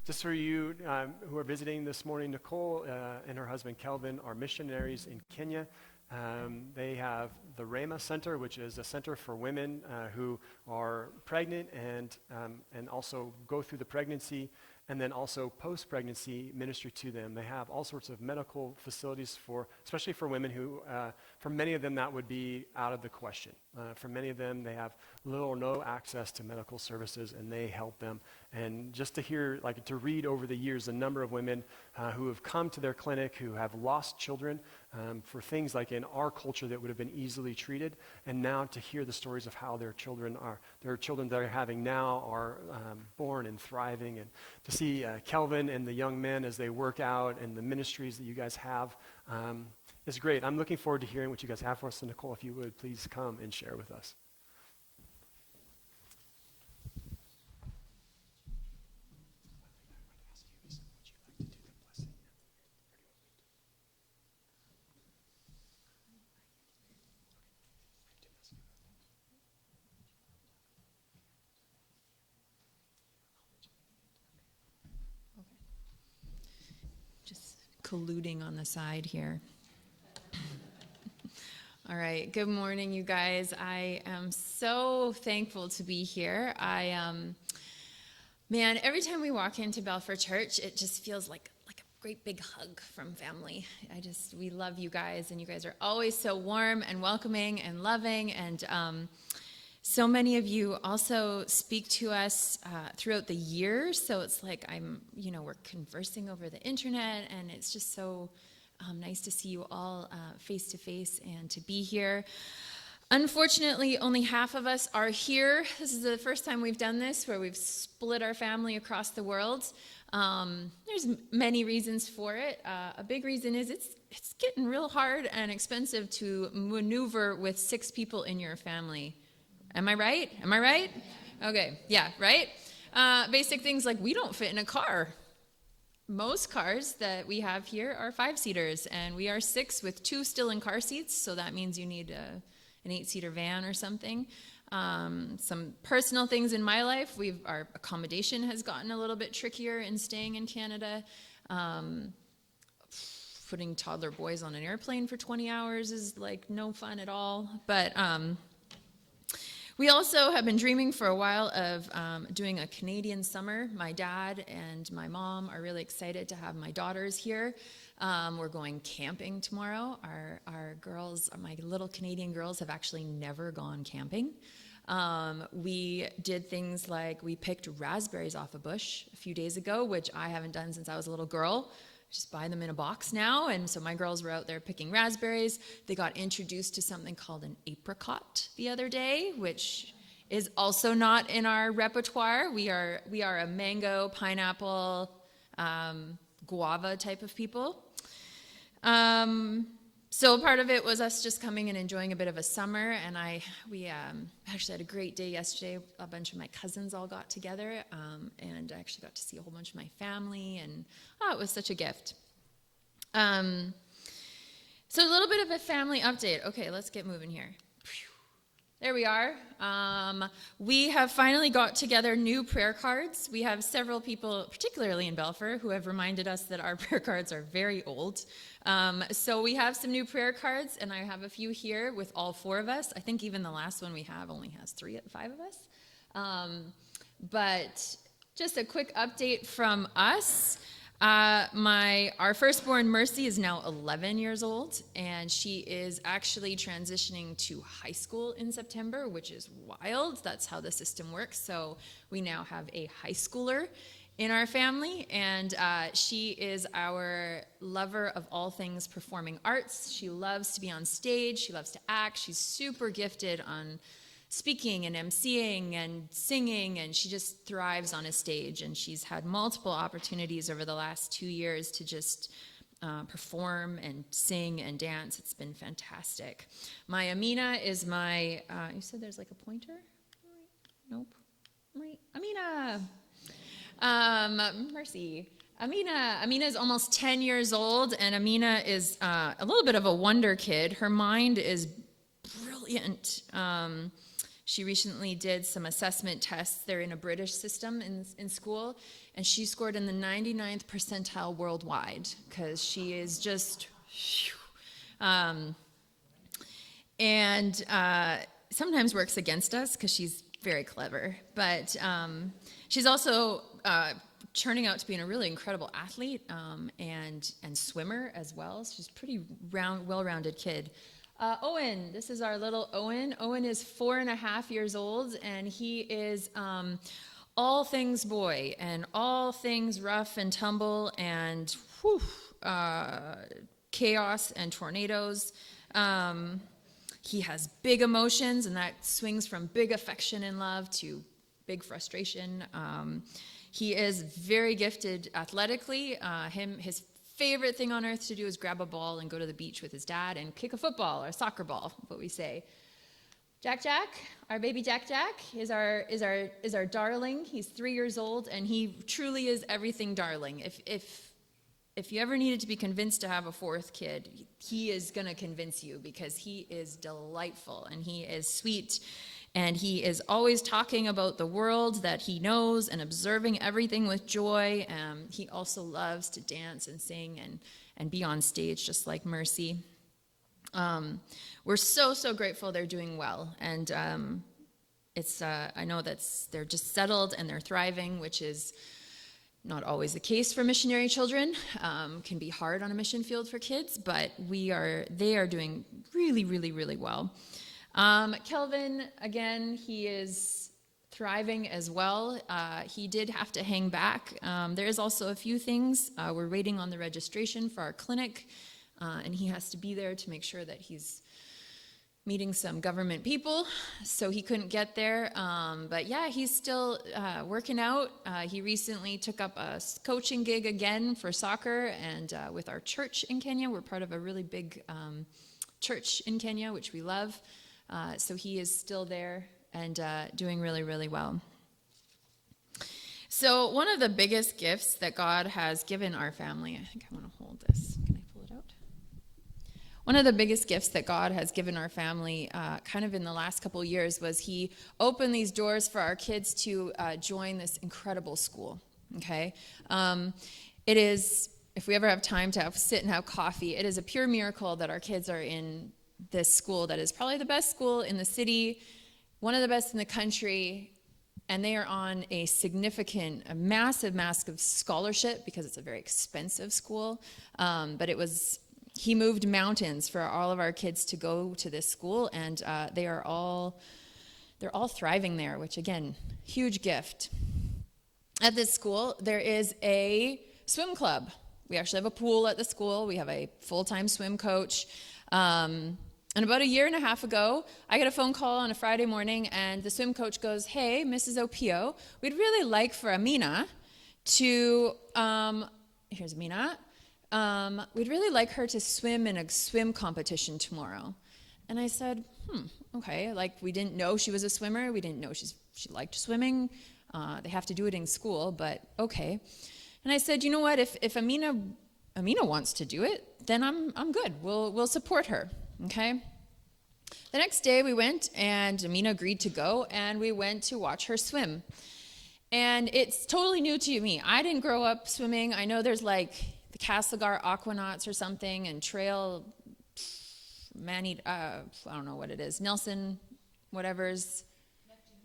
Just for you who are visiting this morning, Nicole and her husband Kelvin are missionaries in Kenya. They have the Rhema Center, which is a center for women who are pregnant and also go through the pregnancy, and then also post-pregnancy ministry to them. They have all sorts of medical facilities especially for women who, for many of them, that would be out of the question. For many of them, they have little or no access to medical services, and they help them. And just to read over the years, the number of women who have come to their clinic who have lost children for things like in our culture that would have been easily treated, and now to hear the stories of how their children that they're having now are born and thriving, and to see Kelvin and the young men as they work out and the ministries that you guys have is great. I'm looking forward to hearing what you guys have for us. So Nicole, if you would, please come and share with us. Just colluding on the side here. All right. Good morning, you guys. I am so thankful to be here. Man, every time we walk into Balfour Church, it just feels like a great big hug from family. We love you guys, and you guys are always so warm and welcoming and loving, and so many of you also speak to us throughout the year, so it's like we're conversing over the internet, and it's just so nice to see you all face to face and to be here. Unfortunately, only half of us are here. This is the first time we've done this, where we've split our family across the world. There's many reasons for it. A big reason is it's getting real hard and expensive to maneuver with 6 people in your family. Am I right? Okay, yeah, right? Basic things like we don't fit in a car. Most cars that we have here are 5-seaters, and we are 6 with 2 still in car seats, so that means you need an 8-seater van or something. Some personal things in my life, our accommodation has gotten a little bit trickier in staying in Canada. Putting toddler boys on an airplane for 20 hours is like no fun at all, but we also have been dreaming for a while of doing a Canadian summer. My dad and my mom are really excited to have my daughters here. We're going camping tomorrow. Our girls, my little Canadian girls, have actually never gone camping. We did things like we picked raspberries off a bush a few days ago, which I haven't done since I was a little girl. Just buy them in a box now, and so my girls were out there picking raspberries. They got introduced to something called an apricot the other day, which is also not in our repertoire. We are a mango, pineapple, guava type of people. So part of it was us just coming and enjoying a bit of a summer, and we actually had a great day yesterday. A bunch of my cousins all got together, and I actually got to see a whole bunch of my family, and it was such a gift. So a little bit of a family update. Okay, let's get moving here. There we are. We have finally got together new prayer cards. We have several people, particularly in Balfour, who have reminded us that our prayer cards are very old. So we have some new prayer cards, and I have a few here with all 4 of us. I think even the last one we have only has 5 of us. But just a quick update from us. Our firstborn Mercy is now 11 years old, and she is actually transitioning to high school in September, which is wild. That's how the system works. So we now have a high schooler in our family, and she is our lover of all things performing arts. She loves to be on stage. She loves to act. She's super gifted on speaking and emceeing and singing, and she just thrives on a stage, and she's had multiple opportunities over the last 2 years to just perform and sing and dance. It's been fantastic. My Amina is my, you said there's like a pointer? Nope. Right. Amina. Mercy. Amina is almost 10 years old, and Amina is a little bit of a wonder kid. Her mind is brilliant. She recently did some assessment tests. They're in a British system in school, and she scored in the 99th percentile worldwide because she is just, sometimes works against us because she's very clever. But she's also turning out to be a really incredible athlete and swimmer as well. She's a pretty well-rounded kid. Owen, this is our little Owen. Owen is 4.5 years old, and he is all things boy and all things rough and tumble and chaos and tornadoes. He has big emotions, and that swings from big affection and love to big frustration. He is very gifted athletically. His favorite thing on earth to do is grab a ball and go to the beach with his dad and kick a football or a soccer ball, what we say. Jack, our baby Jack is our darling. He's 3 years old, and he truly is everything darling. If you ever needed to be convinced to have a fourth kid, he is going to convince you because he is delightful and he is sweet. And he is always talking about the world that he knows and observing everything with joy. He also loves to dance and sing and be on stage, just like Mercy. We're so grateful they're doing well. And I know that they're just settled and they're thriving, which is not always the case for missionary children. Can be hard on a mission field for kids, but they are doing really well. Kelvin, again, he is thriving as well. He did have to hang back. There is also a few things. We're waiting on the registration for our clinic, and he has to be there to make sure that he's meeting some government people, so he couldn't get there. But yeah, he's still working out. He recently took up a coaching gig again for soccer, and with our church in Kenya. We're part of a really big church in Kenya, which we love. So he is still there and doing really well. So one of the biggest gifts that God has given our family, I think I want to hold this. Can I pull it out? One of the biggest gifts that God has given our family kind of in the last couple of years was he opened these doors for our kids to join this incredible school, okay? It is, if we ever have time to sit and have coffee, it is a pure miracle that our kids are in this school that is probably the best school in the city, one of the best in the country, and they are on a massive scholarship because it's a very expensive school. But he moved mountains for all of our kids to go to this school, and they're all thriving there, which again, huge gift. At this school, there is a swim club. We actually have a pool at the school. We have a full-time swim coach. And about 1.5 years ago, I got a phone call on a Friday morning, and the swim coach goes, "Hey, Mrs. Opiyo, we'd really like for Amina to, here's Amina, we'd really like her to swim in a swim competition tomorrow." And I said, okay, like we didn't know she was a swimmer. We didn't know she liked swimming. They have to do it in school, but okay. And I said, you know what, if Amina wants to do it, then I'm good. We'll support her. Okay. The next day we went, and Amina agreed to go, and we went to watch her swim. And it's totally new to me. I didn't grow up swimming. I know there's like the Castlegar Aquanauts or something, and Trail I don't know what it is. Nelson, whatever's.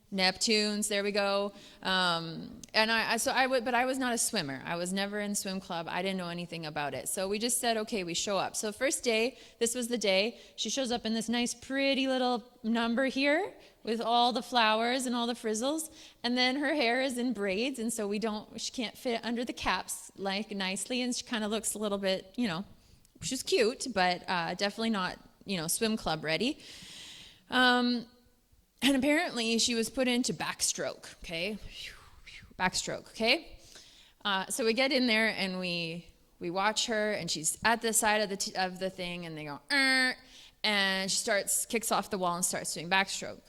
Neptunes, there we go. But I was not a swimmer. I was never in swim club. I didn't know anything about it. So we just said, okay, we show up. So first day, this was the day, she shows up in this nice, pretty little number here with all the flowers and all the frizzles. And then her hair is in braids, and so she can't fit under the caps like nicely, and she kind of looks a little bit, she's cute, but definitely not, swim club ready. And apparently she was put into backstroke, okay? Backstroke, okay? So we get in there and we watch her, and she's at the side of the thing, and they go, and she kicks off the wall and starts doing backstroke.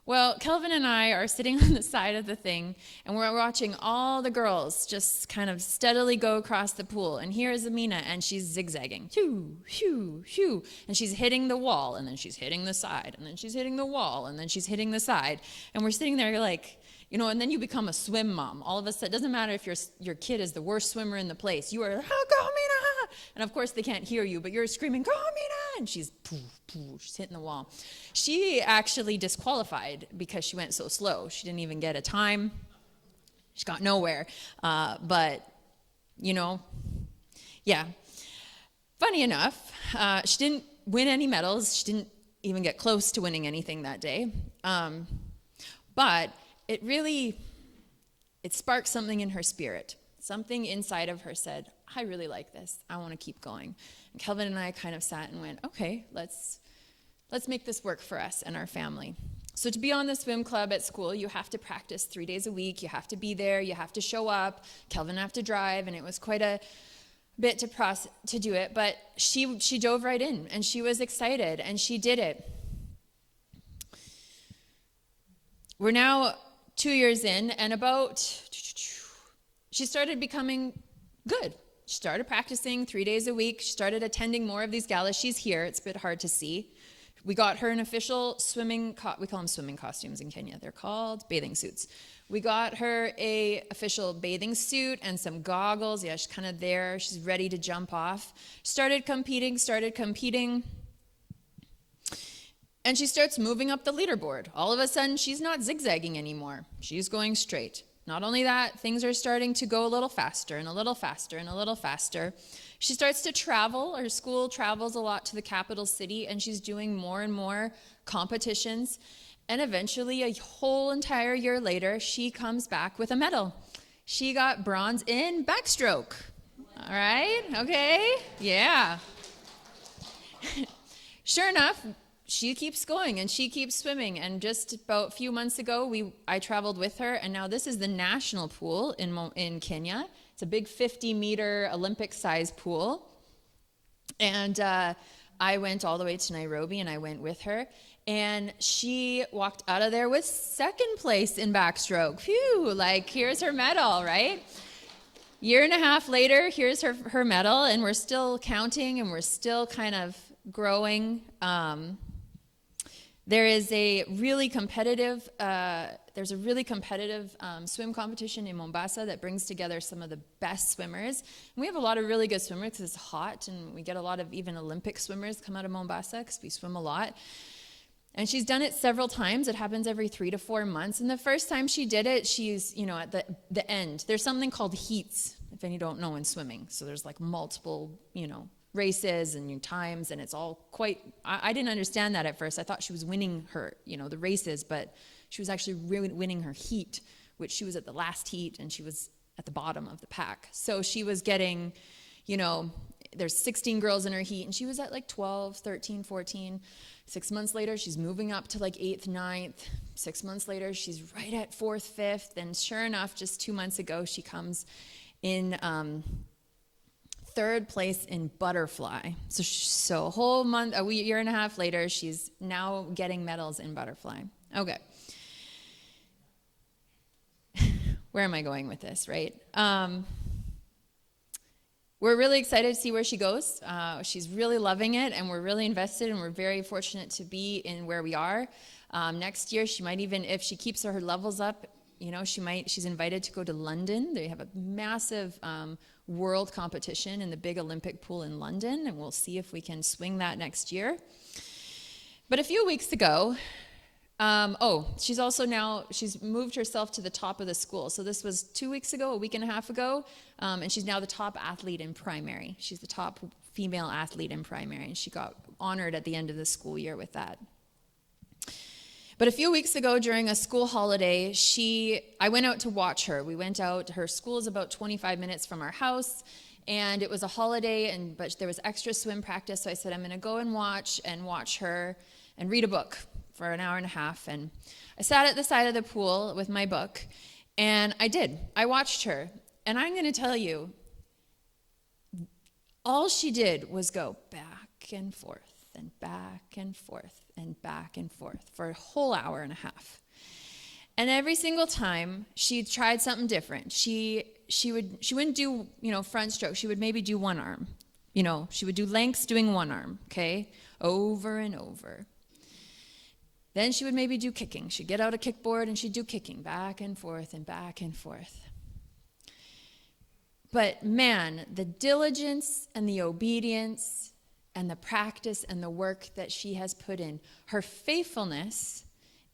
Well, Kelvin and I are sitting on the side of the thing, and we're watching all the girls just kind of steadily go across the pool. And here's Amina, and she's zigzagging. Shoo, shoo, shoo. And she's hitting the wall, and then she's hitting the side, and then she's hitting the wall, and then she's hitting the side. And we're sitting there like, and then you become a swim mom. All of a sudden, it doesn't matter if your kid is the worst swimmer in the place. You are, go Amina! And of course, they can't hear you, but you're screaming, go Amina! And she's, poof, poof, she's hitting the wall. She actually disqualified because she went so slow. She didn't even get a time. She got nowhere. But, yeah. Funny enough, she didn't win any medals. She didn't even get close to winning anything that day. But it sparked something in her spirit. Something inside of her said, I really like this. I want to keep going. And Kelvin and I kind of sat and went, okay, let's make this work for us and our family. So to be on the swim club at school, you have to practice 3 days a week. You have to be there. You have to show up. Kelvin have to drive, and it was quite a bit to do it. But she dove right in, and she was excited, and she did it. We're now 2 years in, and she started becoming good. She started practicing 3 days a week. She started attending more of these galas. She's here. It's a bit hard to see. We got her an official we call them swimming costumes in Kenya. They're called bathing suits. We got her a official bathing suit and some goggles. Yeah, she's kind of there. She's ready to jump off. Started competing. And she starts moving up the leaderboard. All of a sudden, she's not zigzagging anymore. She's going straight. Not only that, things are starting to go a little faster and a little faster and a little faster. She starts to travel. Her school travels a lot to the capital city, and she's doing more and more competitions. And eventually, a whole entire year later, she comes back with a medal. She got bronze in backstroke. All right? Okay? Yeah. Sure enough, she keeps going and she keeps swimming. And just about a few months ago, I traveled with her, and now this is the national pool in Kenya. It's a big 50-meter Olympic-sized pool. And I went all the way to Nairobi, and I went with her. And she walked out of there with second place in backstroke. Phew, here's her medal, right? Year and a half later, here's her medal, and we're still counting, and we're still kind of growing. There's a really competitive swim competition in Mombasa that brings together some of the best swimmers. And we have a lot of really good swimmers because it's hot, and we get a lot of even Olympic swimmers come out of Mombasa because we swim a lot. And she's done it several times. It happens every 3 to 4 months. And the first time she did it, she's, at the end. There's something called heats, if any don't know, in swimming. So there's multiple, races and times, and it's all quite, I didn't understand that at first. I thought she was winning her, the races, but she was actually winning her heat, which she was at the last heat, and she was at the bottom of the pack. So she was getting, there's 16 girls in her heat, and she was at 12, 13, 14. 6 months later, she's moving up to 8th, 9th. 6 months later, she's right at 4th, 5th, and sure enough, just 2 months ago, she comes in third place in butterfly. So a whole month, a year and a half later, she's now getting medals in butterfly. Okay. Where am I going with this, right? We're really excited to see where she goes. She's really loving it, and we're really invested, and we're very fortunate to be in where we are. Next year, she might even, if she keeps her levels up, she's invited to go to London. They have a massive world competition in the big Olympic pool in London, and we'll see if we can swing that next year. But a few weeks ago, she's moved herself to the top of the school. So this was 2 weeks ago, a week and a half ago, and she's now the top athlete in primary. She's the top female athlete in primary, and she got honored at the end of the school year with that. But a few weeks ago, during a school holiday, I went out to watch her. We went out. Her school is about 25 minutes from our house, and it was a holiday, but there was extra swim practice, so I said, I'm going to go and watch her and read a book for an hour and a half. And I sat at the side of the pool with my book, and I did. I watched her, and I'm going to tell you, all she did was go back and forth and back and forth. and back and forth for a whole hour and a half. And every single time she tried something different. She wouldn't do, front stroke. She would maybe do one arm. She would do lengths doing one arm, okay? Over and over. Then she would maybe do kicking. She'd get out a kickboard and she'd do kicking back and forth and back and forth. But man, the diligence and the obedience and the practice and the work that she has put in, her faithfulness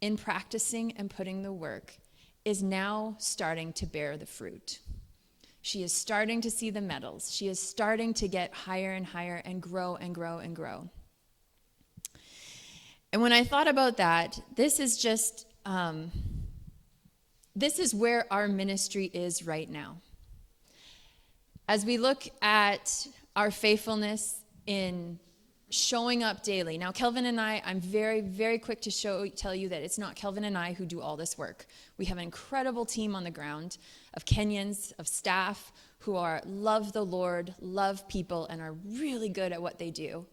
in practicing and putting the work is now starting to bear the fruit. She is starting to see the medals. She is starting to get higher and higher and grow and grow and grow. And when I thought about that, this is just, this is where our ministry is right now. As we look at our faithfulness in showing up daily. Now, Kelvin and I'm very, very quick to tell you that it's not Kelvin and I who do all this work. We have an incredible team on the ground of Kenyans, of staff who love the Lord, love people, and are really good at what they do.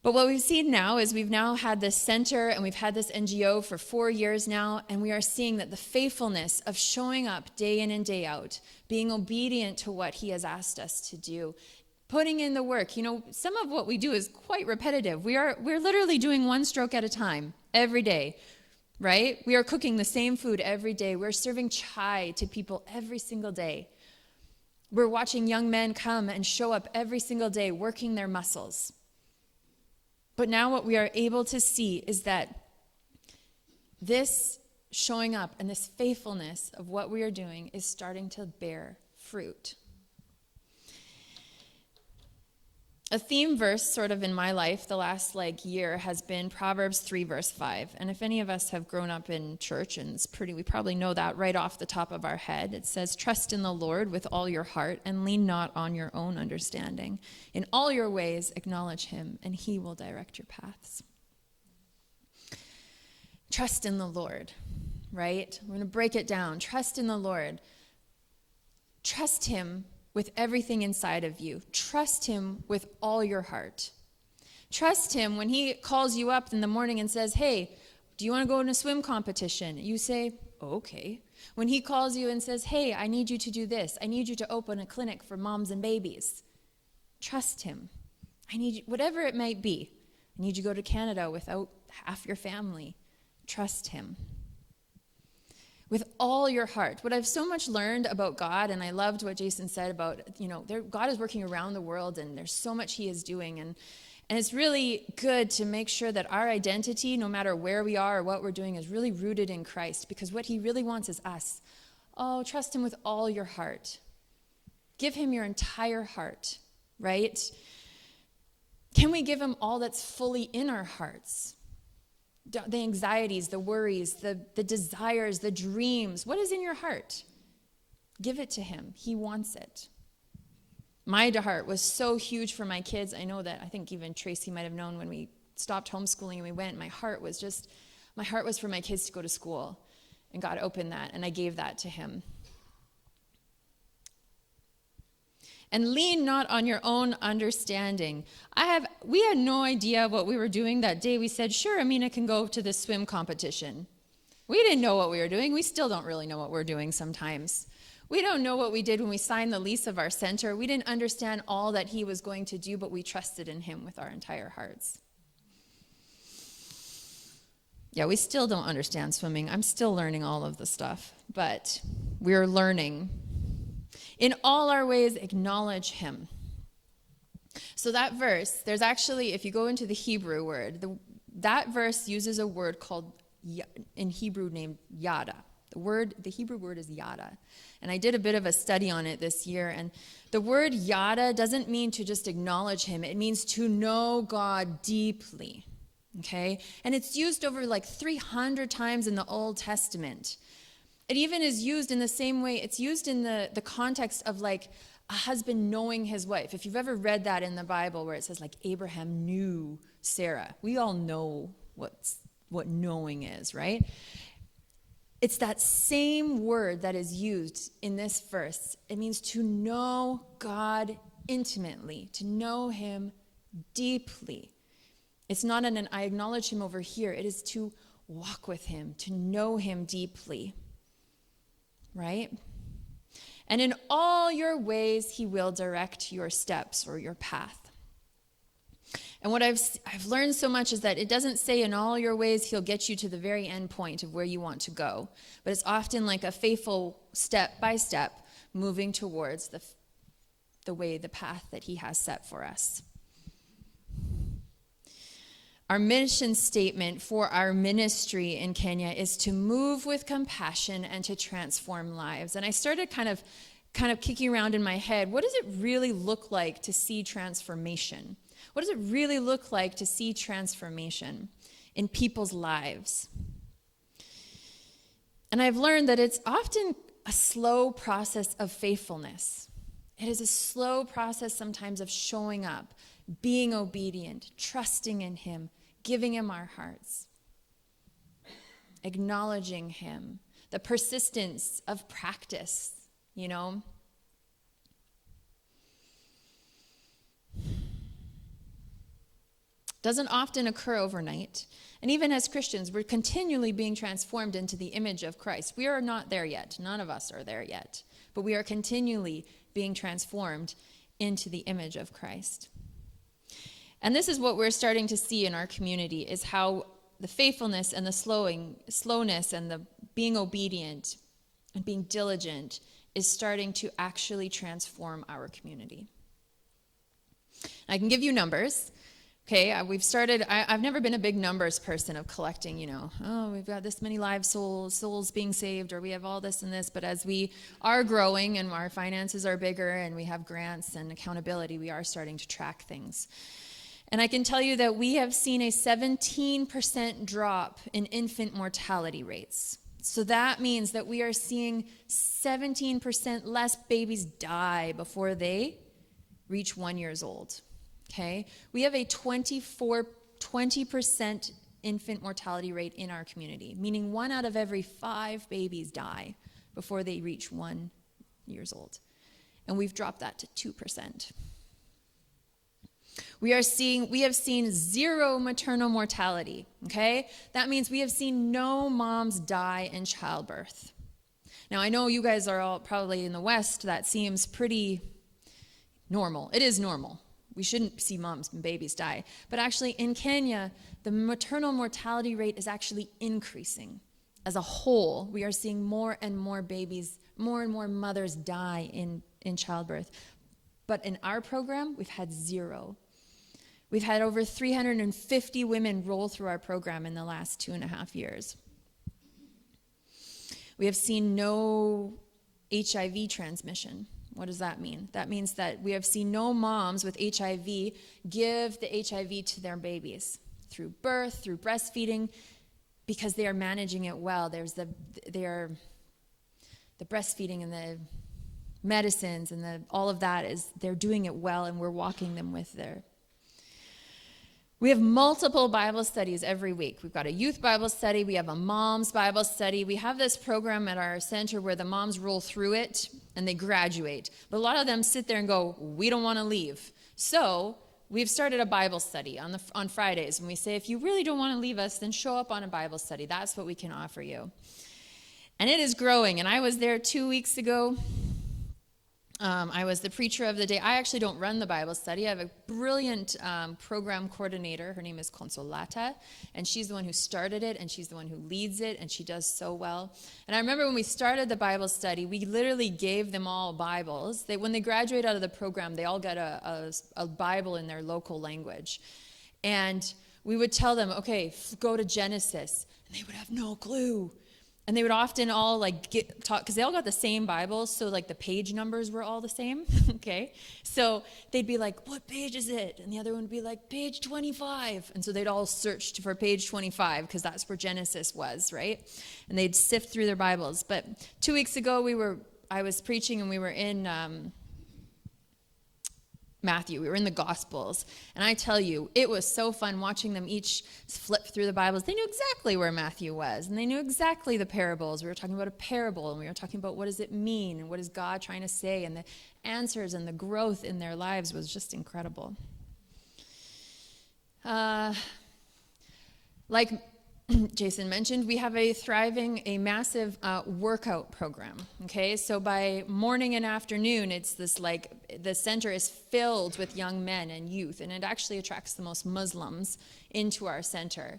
But what we've seen now is we've now had this center and we've had this NGO for 4 years now, and we are seeing that the faithfulness of showing up day in and day out, being obedient to what he has asked us to do, putting in the work. Some of what we do is quite repetitive. We're literally doing one stroke at a time every day, right? We are cooking the same food every day. We're serving chai to people every single day. We're watching young men come and show up every single day, working their muscles. But now what we are able to see is that this showing up and this faithfulness of what we are doing is starting to bear fruit. A theme verse sort of in my life the last year has been Proverbs 3 verse 5. And if any of us have grown up in church, and we probably know that right off the top of our head. It says, trust in the Lord with all your heart and lean not on your own understanding. In all your ways acknowledge him and he will direct your paths. Trust in the Lord, right? We're going to break it down. Trust in the Lord. Trust him with everything inside of you. Trust him with all your heart. Trust him when he calls you up in the morning and says, hey, do you want to go in a swim competition? You say, okay. When he calls you and says, hey, I need you to do this. I need you to open a clinic for moms and babies. Trust him. I need you, whatever it might be. I need you to go to Canada without half your family. Trust him. With all your heart. What I've so much learned about God, and I loved what Jason said about, God is working around the world and there's so much he is doing. And it's really good to make sure that our identity, no matter where we are or what we're doing, is really rooted in Christ, because what he really wants is us. Oh, trust him with all your heart. Give him your entire heart, right? Can we give him all that's fully in our hearts? The anxieties, the worries, the desires, the dreams. What is in your heart? Give it to him. He wants it. My heart was so huge for my kids. I know that, I think even Tracy might have known when we stopped homeschooling and we went, my heart was for my kids to go to school. And God opened that, and I gave that to him. And lean not on your own understanding. We had no idea what we were doing that day. We said, sure, Amina can go to this swim competition. We didn't know what we were doing. We still don't really know what we're doing sometimes. We don't know what we did when we signed the lease of our center. We didn't understand all that he was going to do, but we trusted in him with our entire hearts. Yeah, we still don't understand swimming. I'm still learning all of the stuff, but we're learning. In all our ways, acknowledge him. So that verse, there's actually, if you go into the Hebrew word, that verse uses a word called, in Hebrew, named yada. The Hebrew word is yada. And I did a bit of a study on it this year. And the word yada doesn't mean to just acknowledge him. It means to know God deeply. Okay? And it's used over 300 times in the Old Testament. It even is used in the same way. It's used in the context of a husband knowing his wife. If you've ever read that in the Bible where it says Abraham knew Sarah. We all know what knowing is, right? It's that same word that is used in this verse. It means to know God intimately, to know him deeply. It's not an I acknowledge him over here. It is to walk with him, to know him deeply, right? And in all your ways, he will direct your steps or your path. And what I've learned so much is that it doesn't say in all your ways he'll get you to the very end point of where you want to go. But it's often like a faithful step by step moving towards the way, the path that he has set for us. Our mission statement for our ministry in Kenya is to move with compassion and to transform lives. And I started kind of kicking around in my head, what does it really look like to see transformation? What does it really look like to see transformation in people's lives? And I've learned that it's often a slow process of faithfulness. It is a slow process sometimes of showing up, being obedient, trusting in him, giving him our hearts, acknowledging him, the persistence of practice, you know. Doesn't often occur overnight. And even as Christians, we're continually being transformed into the image of Christ. We are not there yet. None of us are there yet. But we are continually being transformed into the image of Christ. And this is what we're starting to see in our community, is how the faithfulness and the slowness and the being obedient and being diligent is starting to actually transform our community. I can give you numbers. Okay, we've started, I've never been a big numbers person of collecting, we've got this many live souls being saved, or we have all this and this, but as we are growing and our finances are bigger and we have grants and accountability, we are starting to track things. And I can tell you that we have seen a 17% drop in infant mortality rates. So that means that we are seeing 17% less babies die before they reach 1 year old. Okay, we have a 20% infant mortality rate in our community, meaning 1 out of every 5 babies die before they reach 1 year old. And we've dropped that to 2%. We have seen 0 maternal mortality, okay? That means we have seen no moms die in childbirth. Now, I know you guys are all probably in the West, that seems pretty normal. It is normal. We shouldn't see moms and babies die. But actually in Kenya, the maternal mortality rate is actually increasing. As a whole, we are seeing more and more babies, more and more mothers die in childbirth. But in our program, we've had 0. We've had over 350 women roll through our program in the last 2.5 years. We have seen no HIV transmission. What does that mean? That means that we have seen no moms with HIV give the HIV to their babies through birth, through breastfeeding, because they are managing it well. There's the breastfeeding and the medicines and all of that is, they're doing it well, and we're walking them with their. We have multiple Bible studies every week. We've got a youth Bible study. We have a mom's Bible study. We have this program at our center where the moms roll through it and they graduate. But a lot of them sit there and go, we don't want to leave. So we've started a Bible study on Fridays. And we say, if you really don't want to leave us, then show up on a Bible study. That's what we can offer you. And it is growing. And I was there 2 weeks ago. I was the preacher of the day. I actually don't run the Bible study. I have a brilliant program coordinator. Her name is Consolata, and she's the one who started it, and she's the one who leads it, and she does so well. And I remember when we started the Bible study, we literally gave them all Bibles. When they graduate out of the program, they all get a Bible in their local language. And we would tell them, okay, go to Genesis, and they would have no clue. And they would often all talk, because they all got the same Bibles, so the page numbers were all the same, okay? So they'd be like, what page is it? And the other one would be like, page 25. And so they'd all search for page 25, because that's where Genesis was, right? And they'd sift through their Bibles. But 2 weeks ago, I was preaching, and we were in Matthew. We were in the Gospels. And I tell you, it was so fun watching them each flip through the Bibles. They knew exactly where Matthew was, and they knew exactly the parables. We were talking about a parable, and we were talking about what does it mean, and what is God trying to say, and the answers and the growth in their lives was just incredible. Like Jason mentioned, we have a massive workout program. Okay, so by morning and afternoon, it's this like the center is filled with young men and youth, and it actually attracts the most Muslims into our center.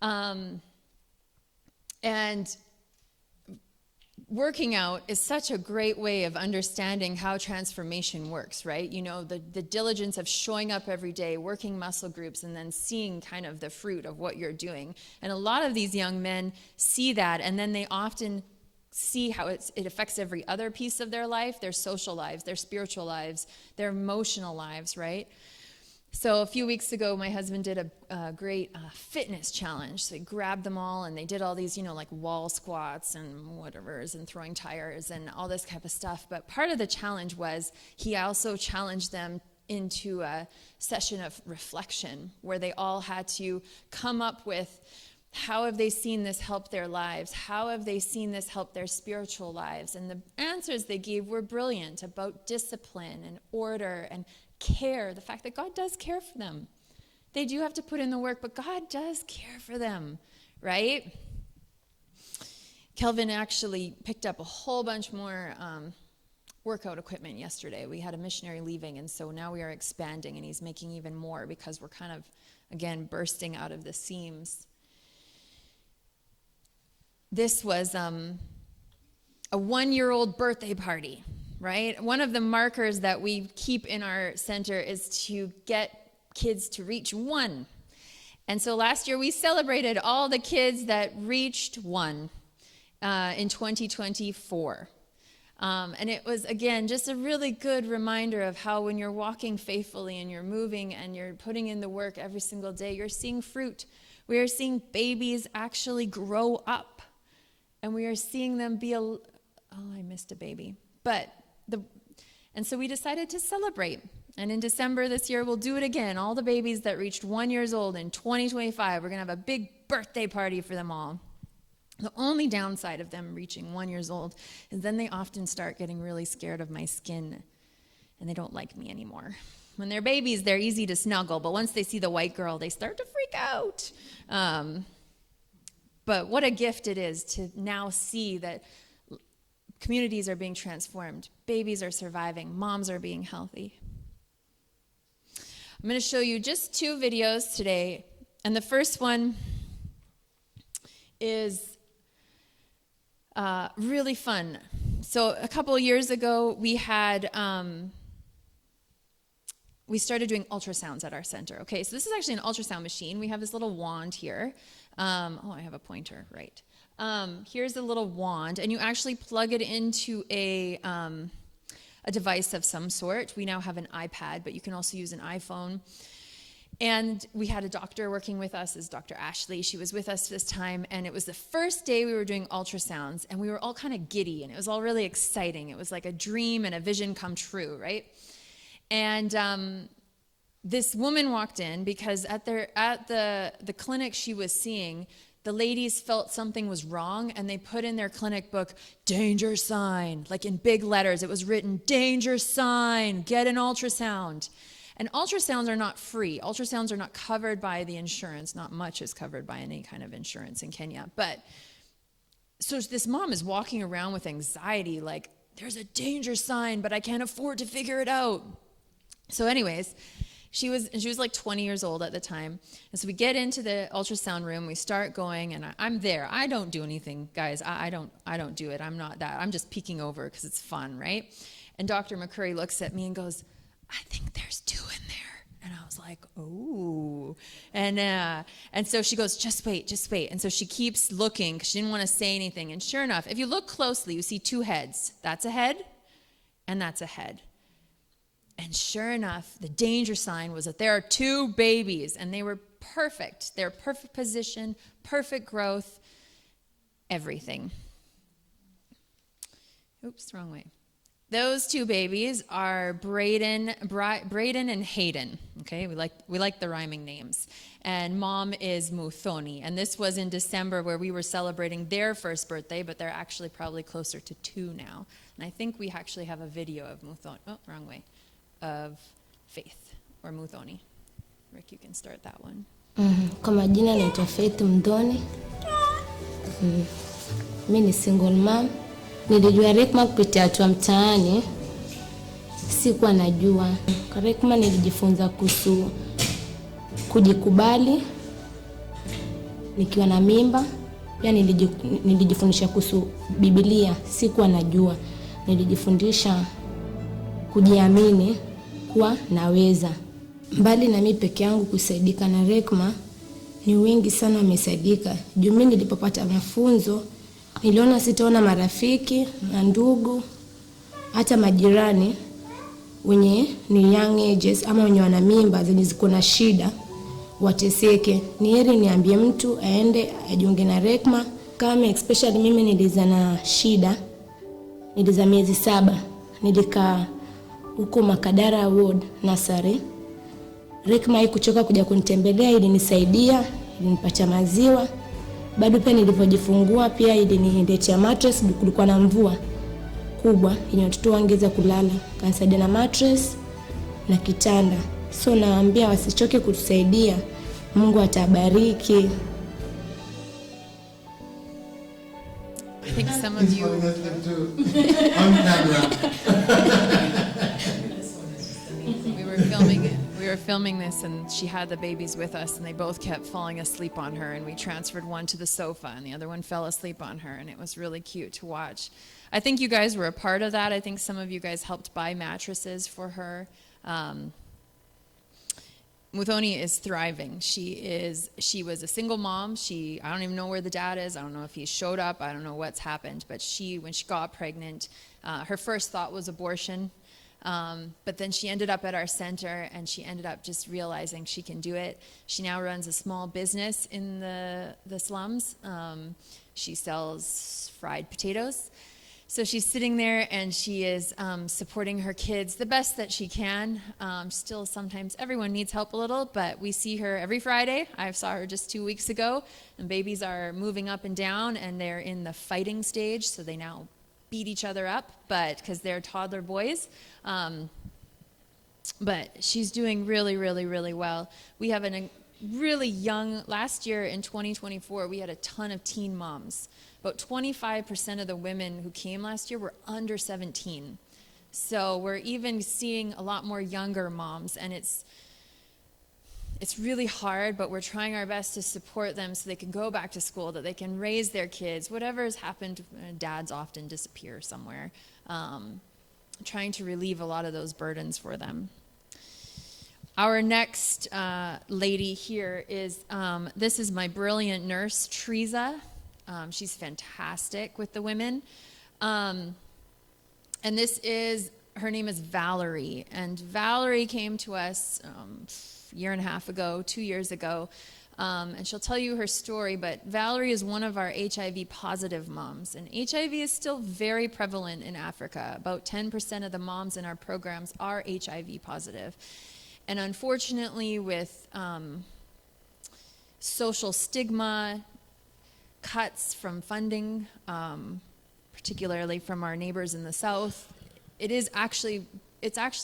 And working out is such a great way of understanding how transformation works, right? You know, the diligence of showing up every day, working muscle groups, and then seeing kind of the fruit of what you're doing. And a lot of these young men see that, and then they often see how it affects every other piece of their life, their social lives, their spiritual lives, their emotional lives, right? So a few weeks ago, my husband did a great fitness challenge. So he grabbed them all, and they did all these, you know, like wall squats and whatever's and throwing tires and all this type of stuff. But part of the challenge was he also challenged them into a session of reflection where they all had to come up with how have they seen this help their lives? How have they seen this help their spiritual lives? And the answers they gave were brilliant about discipline and order and care, the fact that God does care for them. They do have to put in the work, but God does care for them, right? Kelvin actually picked up a whole bunch more workout equipment yesterday. We had a missionary leaving, and so now we are expanding, and he's making even more because we're kind of, again, bursting out of the seams. This was a 1-year-old birthday party. Right? One of the markers that we keep in our center is to get kids to reach 1. And so last year we celebrated all the kids that reached 1 in 2024. And it was, again, just a really good reminder of how when you're walking faithfully and you're moving and you're putting in the work every single day, you're seeing fruit. We are seeing babies actually grow up. And we are seeing them be I missed a baby. And so we decided to celebrate. And in December this year, we'll do it again. All the babies that reached 1 year old in 2025, we're going to have a big birthday party for them all. The only downside of them reaching 1 year old is then they often start getting really scared of my skin, and they don't like me anymore. When they're babies, they're easy to snuggle, but once they see the white girl, they start to freak out. But what a gift it is to now see that communities are being transformed. Babies are surviving. Moms are being healthy. I'm going to show you just 2 videos today. And the first one is really fun. So a couple of years ago, we started doing ultrasounds at our center. Okay, so this is actually an ultrasound machine. We have this little wand here. I have a pointer, right. Here's a little wand, and you actually plug it into a device of some sort. We now have an iPad, but you can also use an iPhone. And we had a doctor working with us, is Dr. Ashley. She was with us this time, and it was the first day we were doing ultrasounds, and we were all kind of giddy, and it was all really exciting. It was like a dream and a vision come true, right? And this woman walked in because at the clinic she was seeing, the ladies felt something was wrong, and they put in their clinic book, danger sign, like in big letters. It was written, danger sign, get an ultrasound. And ultrasounds are not free. Ultrasounds are not covered by the insurance. Not much is covered by any kind of insurance in Kenya. But so this mom is walking around with anxiety, like, there's a danger sign, but I can't afford to figure it out. So anyways, she was like 20 years old at the time. And so we get into the ultrasound room, we start going, and I'm there. I don't do anything, guys. I don't do it. I'm not that. I'm just peeking over because it's fun, right? And Dr. McCurry looks at me and goes, I think there's 2 in there. And I was like, oh. And so she goes, just wait. And so she keeps looking because she didn't want to say anything. And sure enough, if you look closely, you see 2 heads. That's a head, and that's a head. And sure enough, the danger sign was that there are 2 babies, and they were perfect. They're perfect position, perfect growth, everything. Oops, wrong way. Those 2 babies are Braden and Hayden. Okay, we like the rhyming names. And mom is Muthoni. And this was in December where we were celebrating their first birthday, but they're actually probably closer to 2 now. And I think we actually have a video of Muthoni. Oh, wrong way. Of Faith or Muthoni. Rick, you can start that one. Kwa majina naitwa Faith Mdoni. Mimi ni single mom. Nilijua Rhema kupitia watu wa mtaani. Sikuwa najua. Kwa Rhema nilijifunza kuhusu kujikubali nikiwa na mimba. Pia nilijifundisha kuhusu Biblia, sikuwa najua. Nilijifundisha kujiamini kuwa naweza. Mbali na mimi peke yangu kusaidika na Rhema, ni wengi sana wamesaidika. Juu mimi nilipopata mafunzo, niliona sitaona marafiki na ndugu, hata majirani wenye ni young ages ama wenye wana mimba zenye ziko na shida wateseke. Ni heri niambie mtu aende ajiunge na Rhema. Kama especially mimi niliza na shida, niliza miezi 7, nilikaa huko Makadara Ward Nursery. Rhema haikuchoka kuja kunitembelea, ilinisaidia, ilinipatia maziwa. Bado pia nilipojifungua pia iliniletea mattress, kulikuwa na mvua kubwa yenye watoto wangeweza kulala. Kanisaidia na mattress na kitanda. So naambia wasichoke kutusaidia. Mungu atabariki. I think some of you on camera. we were filming this, and she had the babies with us, and they both kept falling asleep on her, and we transferred one to the sofa and the other one fell asleep on her, and it was really cute to watch. I think you guys were a part of that. I think some of you guys helped buy mattresses for her. Muthoni is thriving. She was a single mom. I don't even know where the dad is. I don't know if he showed up. I don't know what's happened. But when she got pregnant, her first thought was abortion. But then she ended up at our center, and she ended up just realizing she can do it. She now runs a small business in the slums. She sells fried potatoes. So she's sitting there, and she is supporting her kids the best that she can. Still, sometimes everyone needs help a little, but we see her every Friday. I saw her just 2 weeks ago, and babies are moving up and down, and they're in the fighting stage, so they now beat each other up, but because they're toddler boys. But she's doing really, really, really well. We have a really young, last year in 2024, we had a ton of teen moms. About 25% of the women who came last year were under 17. So we're even seeing a lot more younger moms, and it's really hard, but we're trying our best to support them so they can go back to school, that they can raise their kids. Whatever has happened, dads often disappear somewhere. Trying to relieve a lot of those burdens for them. Our next lady here is, this is my brilliant nurse, Teresa. She's fantastic with the women. And her name is Valerie. And Valerie came to us a year and a half ago, 2 years ago. And she'll tell you her story, but Valerie is one of our HIV positive moms. And HIV is still very prevalent in Africa. About 10% of the moms in our programs are HIV positive. And unfortunately, with social stigma, cuts from funding, particularly from our neighbors in the South, it's actually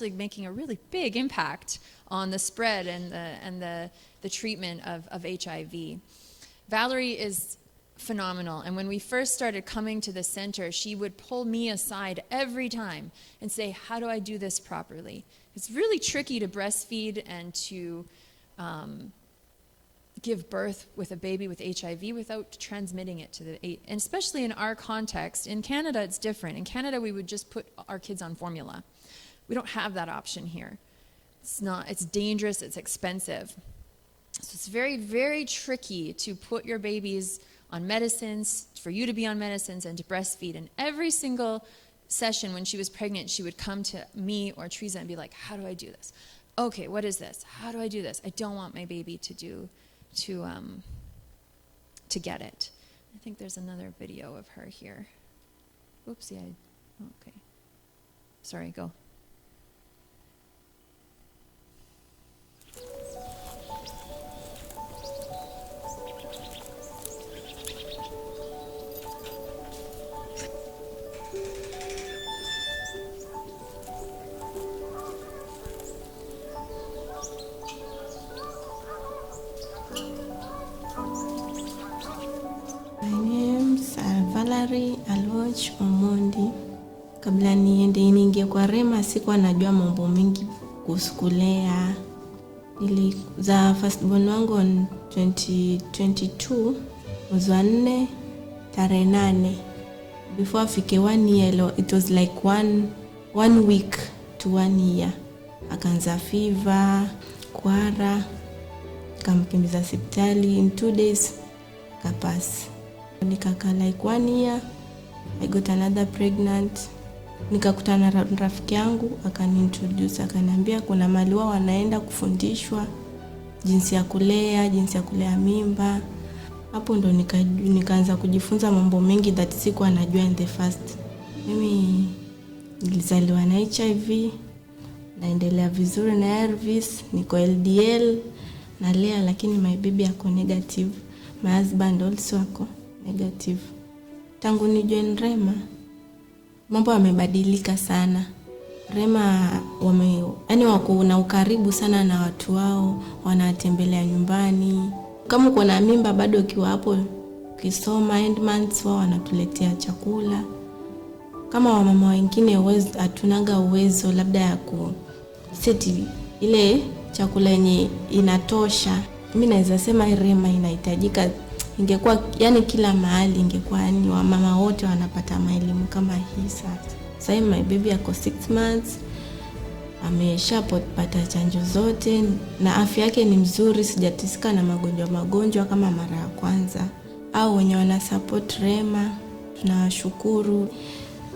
making a really big impact on the spread and the treatment of HIV. Valerie is phenomenal, and when we first started coming to the center, she would pull me aside every time and say, how do I do this properly? It's really tricky to breastfeed and to give birth with a baby with HIV without transmitting it to and especially in our context. In Canada, it's different. In Canada, we would just put our kids on formula. We don't have that option here. It's dangerous, it's expensive. So it's very, very tricky to put your babies on medicines, for you to be on medicines and to breastfeed. And every single session when she was pregnant, she would come to me or Teresa and be like, how do I do this? Okay, what is this? How do I do this? I don't want my baby to get it. I think there's another video of her here. Oopsie, okay. Sorry, go. George Omondi. Kabla niingie kwa Rhema sikuwa najua mambo mengi kuhusu kulea. Nilizaa firstborn wangu on 2022 mwezi wa 4 tarehe 8. Before afike 1 year, it was like one week to 1 year. Akaanza fever, kuhara, kamkimbiza hospitali. In 2 days kapass. Nikakaa like 1 year. I got another pregnant. Nikakutana na rafiki yangu akaniintroduce, akaniambia kuna mahali wao wanaenda kufundishwa jinsi ya kulea mimba. Hapo ndo nikaanza kujifunza mambo mengi that sikuwa najua in the first. Mimi nilizaliwa na HIV, naendelea vizuri na ARVs, niko LDL nalea, lakini my baby ako negative. My husband also ako negative. Tangu nijoin Rhema mambo yamebadilika sana. Rhema wako na ukaribu sana na watu wao, wanatembelea nyumbani. Kama uko na mimba bado ukiwa hapo ukisoma end months, wao wanatuletea chakula. Kama wamama wengine hatunaga uwezo labda ya kuseti ile chakula yenye inatosha. Mimi naweza sema Rhema inahitajika, ingekuwa yani kila mahali, ingekuwa yani wamama wote wanapata elimu kama hii sasa. Sasa my baby ako 6 months, ameshapata chanjo zote na afya yake ni mzuri, sijatisika na magonjwa kama mara ya kwanza. Au wenye wana support Rhema tunawashukuru.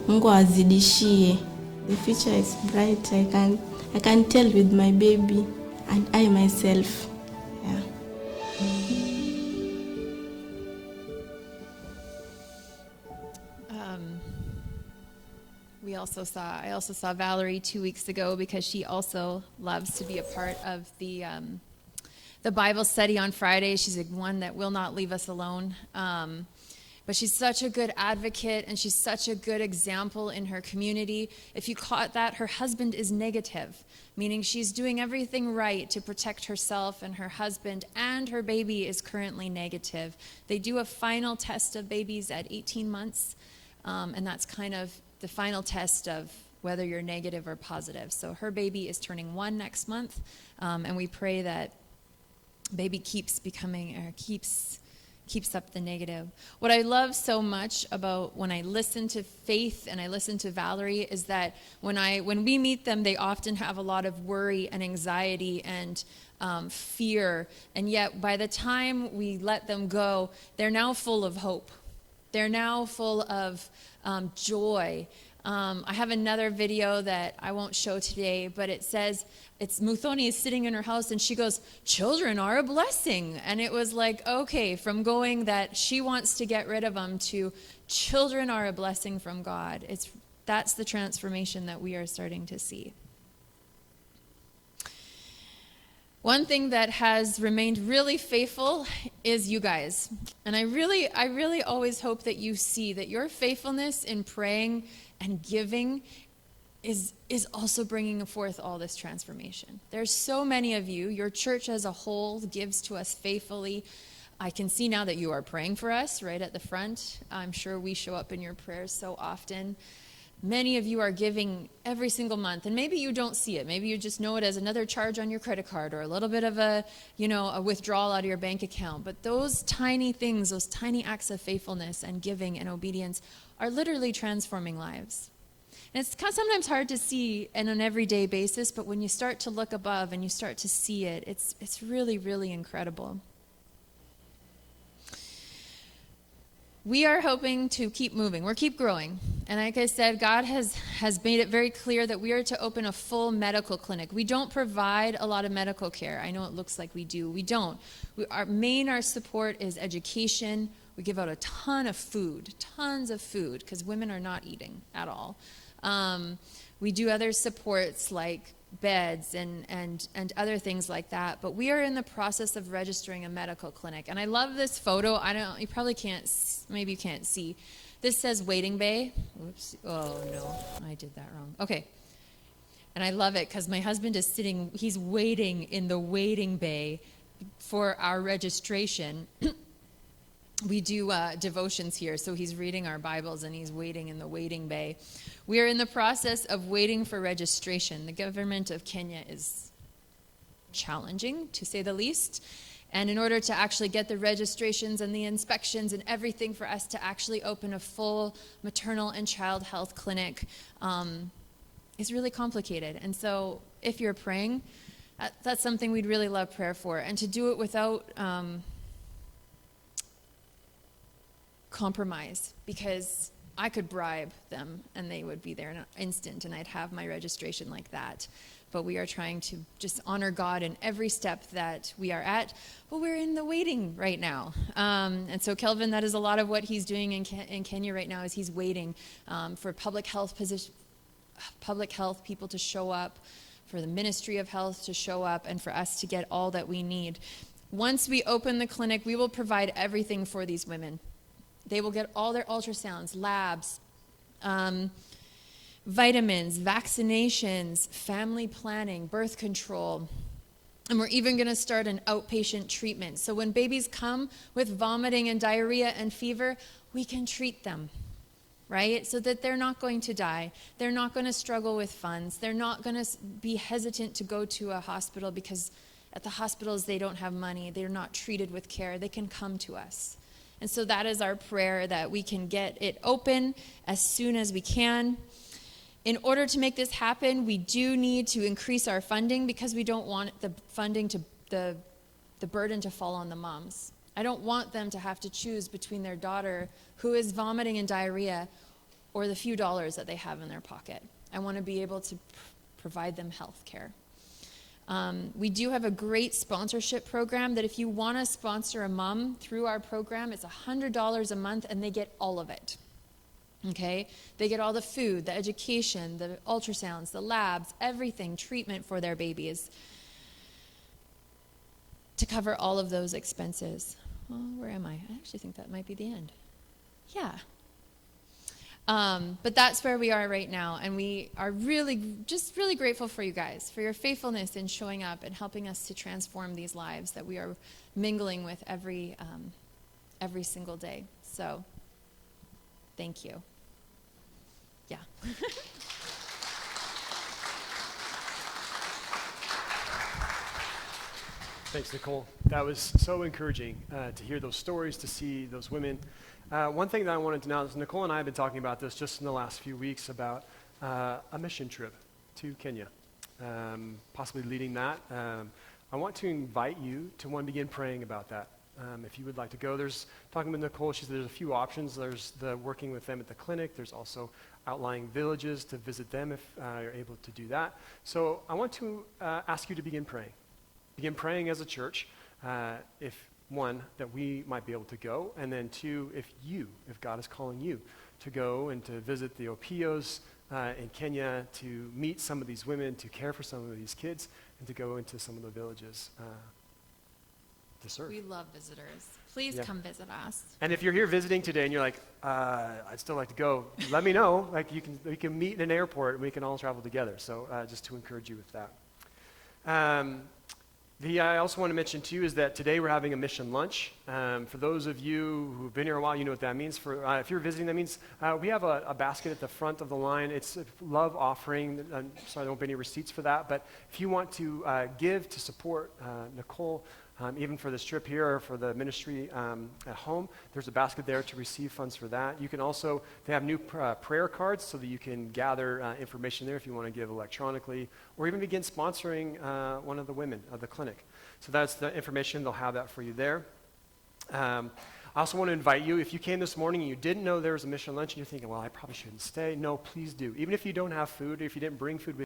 Mungu azidishie. The future is bright. I can tell with my baby and I myself. Yeah. I also saw Valerie 2 weeks ago because she also loves to be a part of the Bible study on Friday. She's one that will not leave us alone. But she's such a good advocate and she's such a good example in her community. If you caught that, her husband is negative, meaning she's doing everything right to protect herself and her husband, and her baby is currently negative. They do a final test of babies at 18 months, and that's kind of the final test of whether you're negative or positive. So her baby is turning 1 next month, and we pray that baby keeps up the negative. What I love so much about when I listen to Faith and I listen to Valerie is that when we meet them, they often have a lot of worry and anxiety and fear, and yet by the time we let them go, they're now full of hope. They're now full of joy. I have another video that I won't show today, but it says, Muthoni is sitting in her house and she goes, children are a blessing. And it was like, okay, from going that she wants to get rid of them to children are a blessing from God. That's the transformation that we are starting to see. One thing that has remained really faithful is you guys. And I really always hope that you see that your faithfulness in praying and giving is also bringing forth all this transformation. There's so many of you. Your church as a whole gives to us faithfully. I can see now that you are praying for us right at the front. I'm sure we show up in your prayers so often. Many of you are giving every single month, and maybe you don't see it. Maybe you just know it as another charge on your credit card or a little bit of a withdrawal out of your bank account. But those tiny things, those tiny acts of faithfulness and giving and obedience are literally transforming lives. And it's sometimes hard to see on an everyday basis, but when you start to look above and you start to see it, it's really, really incredible. We are hoping to keep moving. We're keep growing. And like I said, God has made it very clear that we are to open a full medical clinic. We don't provide a lot of medical care. I know it looks like we do. We don't. Our support is education. We give out a ton of food, tons of food, because women are not eating at all. We do other supports like beds and other things like that, but we are in the process of registering a medical clinic. And I love this photo. You probably can't, maybe you can't see. This says waiting bay. Whoops. Oh no, I did that wrong. Okay. And I love it because my husband is he's waiting in the waiting bay for our registration. we do devotions here. So he's reading our Bibles and he's waiting in the waiting bay. We are in the process of waiting for registration. The government of Kenya is challenging, to say the least. And in order to actually get the registrations and the inspections and everything for us to actually open a full maternal and child health clinic is really complicated. And so if you're praying, that's something we'd really love prayer for. And to do it without compromise, because I could bribe them and they would be there in an instant and I'd have my registration like that. But we are trying to just honor God in every step that we are at. But we're in the waiting right now. And so Kelvin, that is a lot of what he's doing in Kenya right now, is he's waiting for public health people to show up, for the Ministry of Health to show up, and for us to get all that we need. Once we open the clinic, we will provide everything for these women. They will get all their ultrasounds, labs, vitamins, vaccinations, family planning, birth control. And we're even going to start an outpatient treatment. So when babies come with vomiting and diarrhea and fever, we can treat them, right? So that they're not going to die. They're not going to struggle with funds. They're not going to be hesitant to go to a hospital because at the hospitals they don't have money. They're not treated with care. They can come to us. And so that is our prayer, that we can get it open as soon as we can. In order to make this happen, we do need to increase our funding, because we don't want the funding to, the burden to fall on the moms. I don't want them to have to choose between their daughter who is vomiting and diarrhea or the few dollars that they have in their pocket. I want to be able to provide them health care. We do have a great sponsorship program that if you want to sponsor a mom through our program, it's $100 a month and they get all of it. Okay? They get all the food, the education, the ultrasounds, the labs, everything, treatment for their babies, to cover all of those expenses. Well, where am I? I actually think that might be the end. Yeah. But that's where we are right now, and we are really grateful for you guys, for your faithfulness in showing up and helping us to transform these lives that we are mingling with every single day. So, thank you. Yeah. Thanks, Nicole. That was so encouraging to hear those stories, to see those women. One thing that I wanted to know is Nicole and I have been talking about this just in the last few weeks about a mission trip to Kenya, possibly leading that. I want to invite you to begin praying about that. If you would like to go, talking with Nicole, she said there's a few options. There's the working with them at the clinic. There's also outlying villages to visit them if you're able to do that. So I want to ask you to begin praying. Begin praying as a church, if one, that we might be able to go, and then two, if God is calling you to go and to visit the Opiyos in Kenya, to meet some of these women, to care for some of these kids, and to go into some of the villages to serve. We love visitors. Please come visit us. And if you're here visiting today and you're like, I'd still like to go, let me know. Like we can meet in an airport and we can all travel together. So just to encourage you with that. I also want to mention too is that today we're having a mission lunch. For those of you who've been here a while, you know what that means. If you're visiting, that means we have a basket at the front of the line. It's a love offering. Sorry, there won't be any receipts for that. But if you want to give to support Nicole, even for this trip here or for the ministry at home, there's a basket there to receive funds for that. You can also, they have new prayer cards so that you can gather information there if you want to give electronically, or even begin sponsoring one of the women of the clinic. So that's the information. They'll have that for you there. I also want to invite you, if you came this morning and you didn't know there was a mission lunch and you're thinking, well, I probably shouldn't stay. No, please do. Even if you don't have food, or if you didn't bring food with